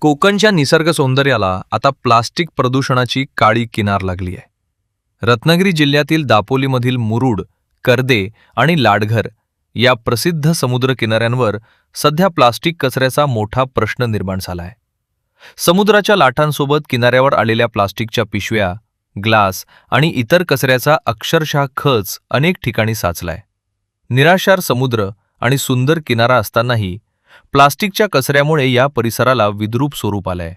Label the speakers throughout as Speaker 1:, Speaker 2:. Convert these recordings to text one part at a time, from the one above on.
Speaker 1: कोकणच्या निसर्ग सौंदर्याला आता प्लास्टिक प्रदूषणाची काळी किनार लागली आहे. रत्नागिरी जिल्ह्यातील दापोलीमधील मुरुड, कर्दे आणि लाडघर या प्रसिद्ध समुद्र किनाऱ्यांवर सध्या प्लास्टिक कचऱ्याचा मोठा प्रश्न निर्माण झाला आहे. समुद्राच्या लाटांसोबत किनाऱ्यावर आलेल्या प्लास्टिकच्या पिशव्या, ग्लास आणि इतर कचऱ्याचा अक्षरशः खच अनेक ठिकाणी साचलाय. निराशार समुद्र आणि सुंदर किनारा असतानाही प्लास्टिकच्या कचऱ्यामुळे या परिसराला विद्रूप स्वरूप आलंय.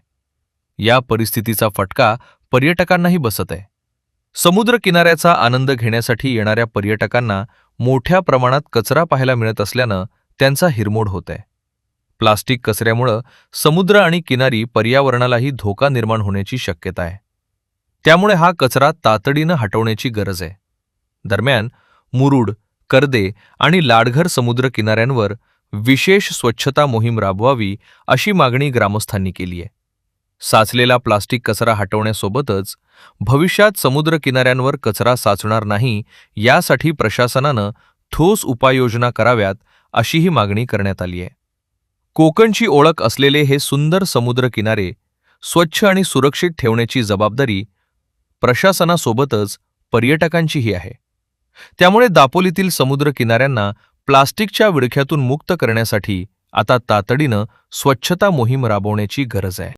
Speaker 1: या परिस्थितीचा फटका पर्यटकांनाही बसत आहे. समुद्र किनाऱ्याचा आनंद घेण्यासाठी येणाऱ्या पर्यटकांना मोठ्या प्रमाणात कचरा पाहायला मिळत असल्यानं त्यांचा हिरमोड होत आहे. प्लास्टिक कचऱ्यामुळं समुद्र आणि किनारी पर्यावरणालाही धोका निर्माण होण्याची शक्यता आहे. त्यामुळे हा कचरा तातडीनं हटवण्याची गरज आहे. दरम्यान मुरुड, कर्दे आणि लाडघर समुद्र किनाऱ्यांवर विशेष स्वच्छता मोहीम राबवावी अशी मागणी ग्रामस्थांनी केली आहे. साचलेला प्लास्टिक कचरा हटवण्यासोबतच भविष्यात समुद्र किनाऱ्यांवर कचरा साचणार नाही यासाठी प्रशासनानं ठोस उपाययोजना कराव्यात अशीही मागणी करण्यात आली आहे. कोकणची ओळख असलेले हे सुंदर समुद्र किनारे स्वच्छ आणि सुरक्षित ठेवण्याची जबाबदारी प्रशासनासोबतच पर्यटकांचीही आहे. त्यामुळे दापोलीतील समुद्र किनाऱ्यांना प्लास्टिकच्या विळख्यातून मुक्त करण्यासाठी आता तातडीनं स्वच्छता मोहीम राबवण्याची गरज आहे.